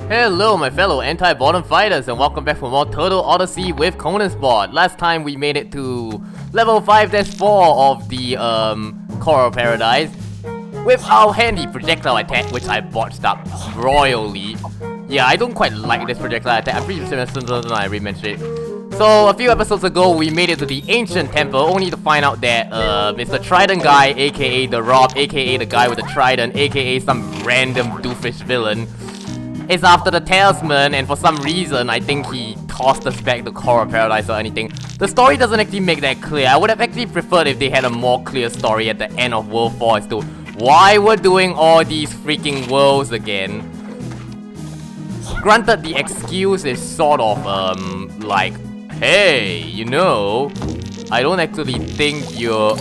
Hello my fellow anti-bottom fighters and welcome back for more Turtle Odyssey with konisbored. Last time we made it to level 5-4 of the Coral Paradise with our handy projectile attack, which I botched up royally. Yeah, I don't quite like this projectile attack. I'm pretty sure I already mentioned it. So a few episodes ago we made it to the ancient temple only to find out that Mr. Trident guy, aka the Rob, aka the guy with the trident, aka some random doofus villain, is after the talisman, and for some reason I think he tossed us back to Coral Paradise or anything. The story doesn't actually make that clear. I would have actually preferred if they had a more clear story at the end of World 4 as to why we're doing all these freaking worlds again. Granted, the excuse is sort of like, hey, you know, I don't actually think you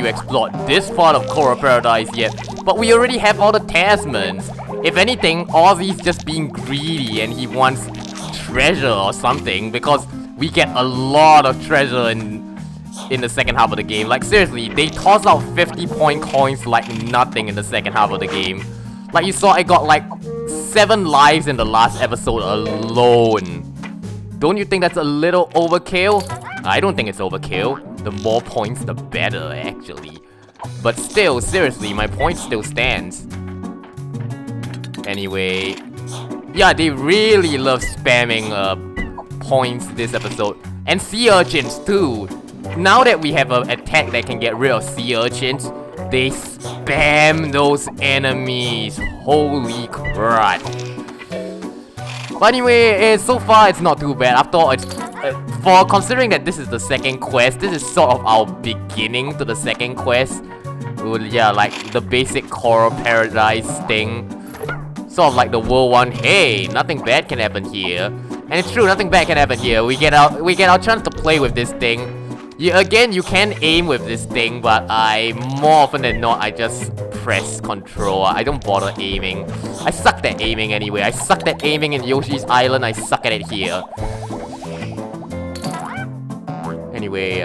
explored this part of Coral Paradise yet, but we already have all the talismans. If anything, Ozzy's just being greedy and he wants treasure or something, because we get a lot of treasure in the second half of the game. Like seriously, they toss out 50-point coins like nothing in the second half of the game. Like you saw, I got like 7 lives in the last episode alone. Don't you think that's a little overkill? I don't think it's overkill. The more points, the better, actually. But still, seriously, my point still stands. Anyway, yeah, they really love spamming points this episode. And sea urchins too. Now that we have an attack that can get rid of sea urchins, they spam those enemies. Holy crap. But anyway, so far it's not too bad. After all, it's for considering that this is the second quest, this is sort of our beginning to the second quest. Yeah, like the basic Coral Paradise thing. Sort of like the World 1, hey, nothing bad can happen here. And it's true, nothing bad can happen here. We get our chance to play with this thing. Again, you can aim with this thing, but more often than not, I just press control. I don't bother aiming. I suck at aiming anyway. I sucked at aiming in Yoshi's Island, I suck at it here. Anyway,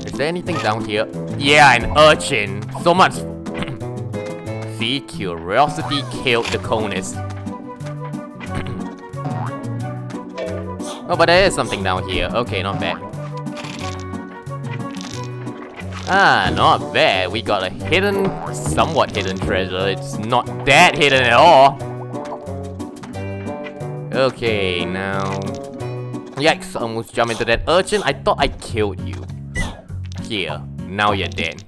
is there anything down here? Yeah, an urchin. So much. See, curiosity killed the conus. Oh, but there is something down here. Okay, not bad. Ah, not bad. We got a somewhat hidden treasure. It's not that hidden at all. Okay, now... Yikes, almost jumped into that urchin. I thought I killed you. Here, now you're dead.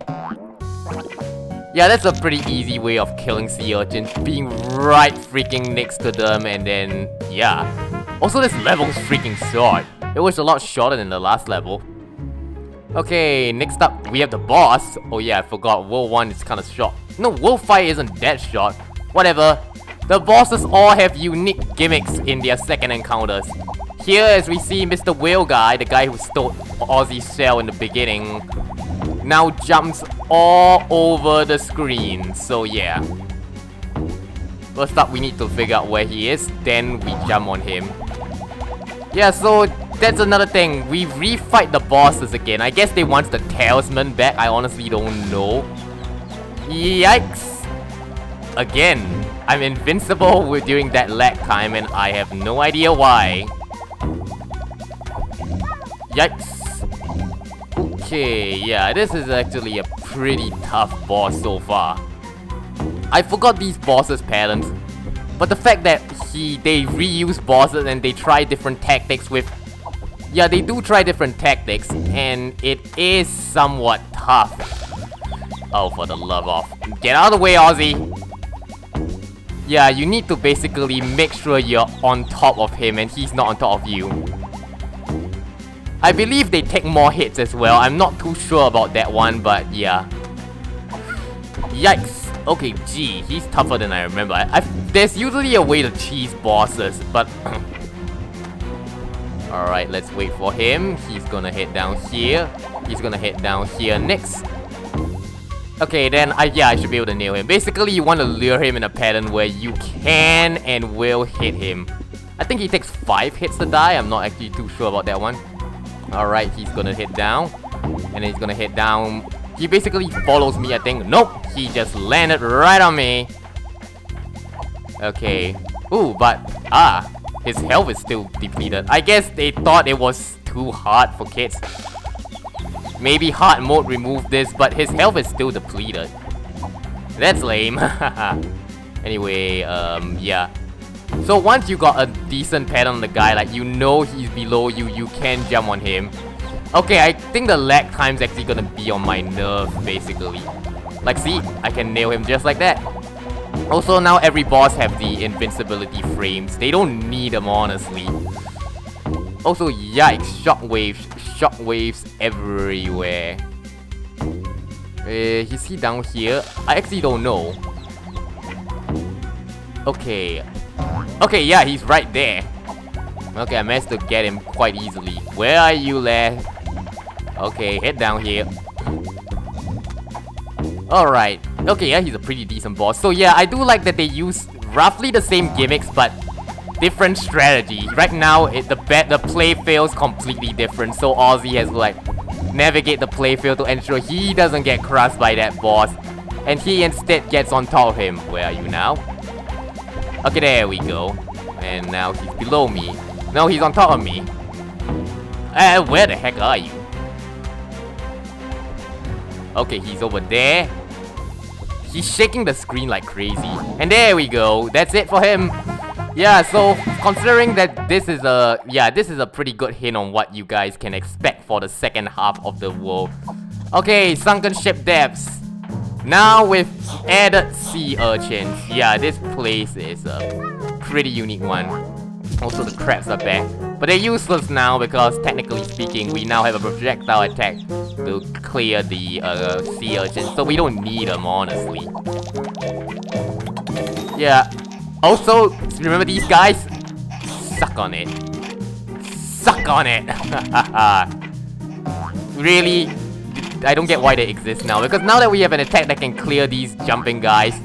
Yeah, that's a pretty easy way of killing sea urchins. Being right freaking next to them and then... yeah. Also, this level's freaking short. It was a lot shorter than the last level. Okay, next up, we have the boss. Oh yeah, I forgot. World 1 is kind of short. No, World 5 isn't that short. Whatever. The bosses all have unique gimmicks in their second encounters. Here, as we see Mr. Whale Guy, the guy who stole Ozzy's shell in the beginning, now jumps all over the screen. So yeah. First up, we need to figure out where he is. Then we jump on him. Yeah, so that's another thing. We refight the bosses again. I guess they want the talisman back. I honestly don't know. Yikes. Again, I'm invincible during that lag time and I have no idea why. Yikes. Okay, yeah, this is actually a pretty tough boss so far. I forgot these bosses' patterns, but the fact that they reuse bosses and they try different tactics with... yeah, they do try different tactics, and it is somewhat tough. Oh, for the love of... get out of the way, Ozzy! Yeah, you need to basically make sure you're on top of him and he's not on top of you. I believe they take more hits as well. I'm not too sure about that one, but yeah. Yikes. Okay, gee, he's tougher than I remember. There's usually a way to cheese bosses, but... alright, let's wait for him. He's gonna head down here. He's gonna head down here next. Okay, then I should be able to nail him. Basically, you want to lure him in a pattern where you can and will hit him. I think he takes 5 hits to die. I'm not actually too sure about that one. Alright, he's gonna hit down. And then he's gonna hit down. He basically follows me, I think. Nope, he just landed right on me. Okay. Ooh, but his health is still depleted. I guess they thought it was too hard for kids. Maybe hard mode removed this, but his health is still depleted. That's lame. Anyway, yeah. So once you got a decent pad on the guy, like you know he's below you, you can jump on him. Okay, I think the lag time's actually gonna be on my nerve, basically. Like, see, I can nail him just like that. Also, now every boss have the invincibility frames. They don't need them, honestly. Also, yikes, shockwaves everywhere. Is he down here? I actually don't know. Okay. Okay, yeah, he's right there. Okay, I managed to get him quite easily. Where are you, lad? Okay, head down here. Alright. Okay, yeah, he's a pretty decent boss. So yeah, I do like that they use roughly the same gimmicks, but different strategy. Right now, the play feels completely different. So Ozzy has to like navigate the playfield to ensure he doesn't get crushed by that boss, and he instead gets on top of him. Where are you now? Okay, there we go. And now he's below me. No, he's on top of me. Where the heck are you? Okay, he's over there. He's shaking the screen like crazy. And there we go. That's it for him. Yeah, so considering that this is a pretty good hint on what you guys can expect for the second half of the world. Okay, sunken ship depths. Now with added sea urchins. Yeah, this place is a pretty unique one. Also, the crabs are back. But they're useless now because, technically speaking, we now have a projectile attack to clear the sea urchins. So we don't need them, honestly. Yeah. Also, remember these guys? Suck on it. Suck on it! Really? I don't get why they exist now, because now that we have an attack that can clear these jumping guys,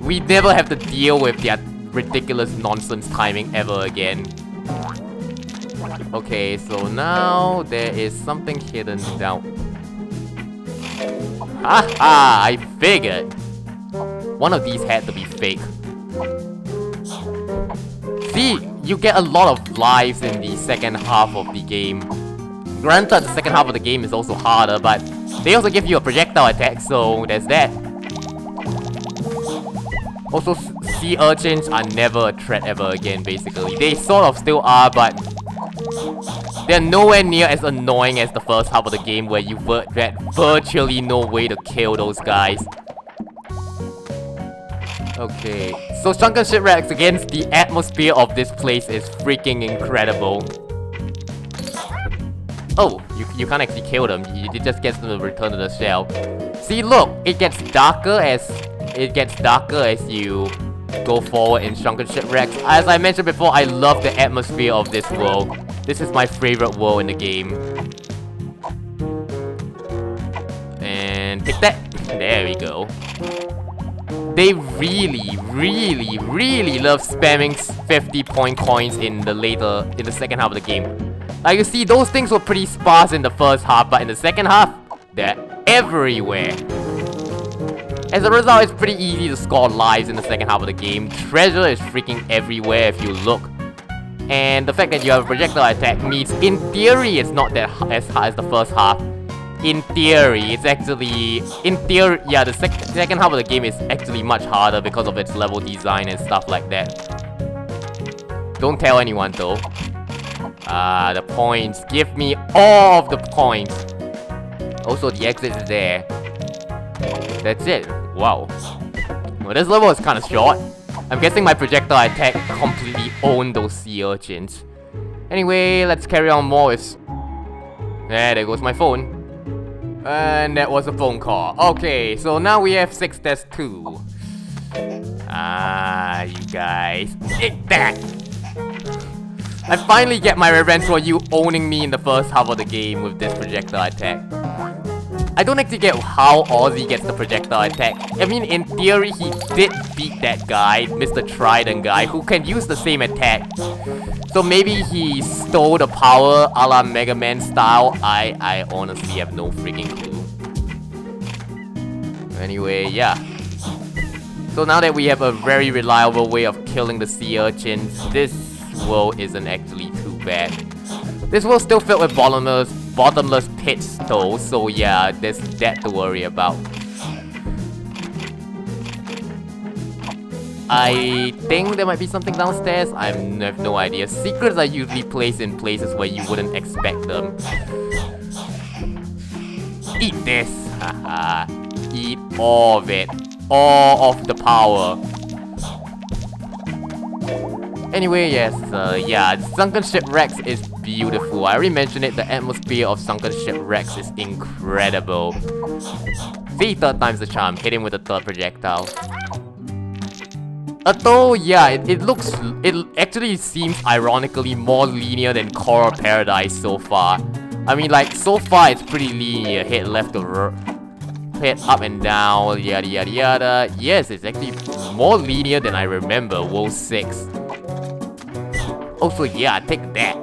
we never have to deal with their ridiculous nonsense timing ever again. Okay, so now there is something hidden down. Haha, I figured! One of these had to be fake. See, you get a lot of lives in the second half of the game. Granted, the second half of the game is also harder, but they also give you a projectile attack, so there's that. Also, sea urchins are never a threat ever again, basically. They sort of still are, but they're nowhere near as annoying as the first half of the game, where you had virtually no way to kill those guys. Okay, so sunken shipwrecks against the atmosphere of this place is freaking incredible. Oh, you can't actually kill them. You just get them to return to the shell. See, look, it gets darker as you go forward in sunken shipwrecks. As I mentioned before, I love the atmosphere of this world. This is my favorite world in the game. And take that. There we go. They really, really, really love spamming 50-point coins in the second half of the game. Like, you see, those things were pretty sparse in the first half, but in the second half, they're everywhere. As a result, it's pretty easy to score lives in the second half of the game. Treasure is freaking everywhere if you look. And the fact that you have a projectile attack means, in theory, it's not that as hard as the first half. In theory, it's actually... yeah, the second half of the game is actually much harder because of its level design and stuff like that. Don't tell anyone, though. The points. Give me all of the points. Also, the exit is there. That's it. Wow. Well, this level is kind of short. I'm guessing my projectile attack completely owned those sea urchins. Anyway, let's carry on more with... there goes my phone. And that was a phone call. Okay, so now we have 6-2. You guys. Take that! I finally get my revenge for you owning me in the first half of the game with this projectile attack. I don't actually get how Ozzy gets the projectile attack. I mean, in theory, he did beat that guy, Mr. Trident guy, who can use the same attack. So maybe he stole the power a la Mega Man style. I honestly have no freaking clue. Anyway, yeah. So now that we have a very reliable way of killing the sea urchins, this world isn't actually too bad. This world's still filled with bottomless pits though, so yeah, there's that to worry about. I think there might be something downstairs. I have no idea. Secrets are usually placed in places where you wouldn't expect them. Eat this! Haha. Eat all of it. All of the power. Anyway, yes, yeah, Sunken Shipwrecks is beautiful. I already mentioned it, the atmosphere of Sunken Shipwrecks is incredible. See, third time's the charm. Hit him with the third projectile. Although, yeah, it actually seems ironically more linear than Coral Paradise so far. I mean, like, so far it's pretty linear. Hit left to hit up and down, yada yada yada. Yes, it's actually more linear than I remember, World 6. Also, yeah, take that.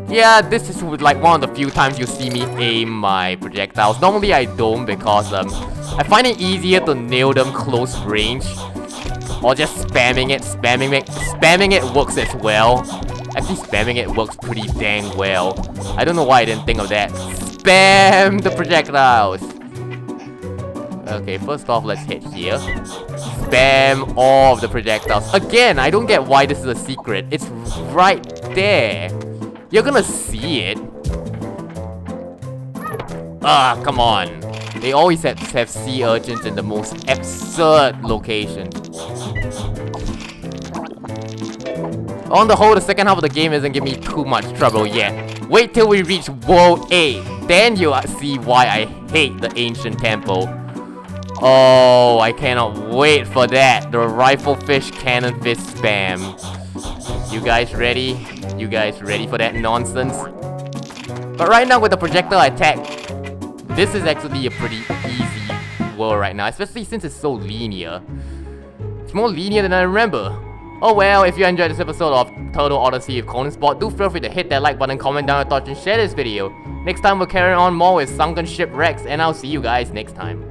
Yeah, this is like one of the few times you see me aim my projectiles. Normally I don't because I find it easier to nail them close range. Or just spamming it works as well. Actually, spamming it works pretty dang well. I don't know why I didn't think of that. Spam the projectiles! Okay, first off, let's hit here. Spam all of the projectiles. Again, I don't get why this is a secret. It's right there. You're gonna see it. Ah, come on. They always have sea urchins in the most absurd locations. On the whole, the second half of the game isn't giving me too much trouble yet. Wait till we reach World 8. Then you'll see why I hate the ancient temple. Oh, I cannot wait for that. The riflefish cannon fist spam. You guys ready? You guys ready for that nonsense? But right now with the projectile attack, this is actually a pretty easy world right now, especially since it's so linear. It's more linear than I remember. Oh well, if you enjoyed this episode of Turtle Odyssey with konisbored, do feel free to hit that like button, comment down your thoughts, and share this video. Next time we'll carry on more with Sunken Shipwrecks, and I'll see you guys next time.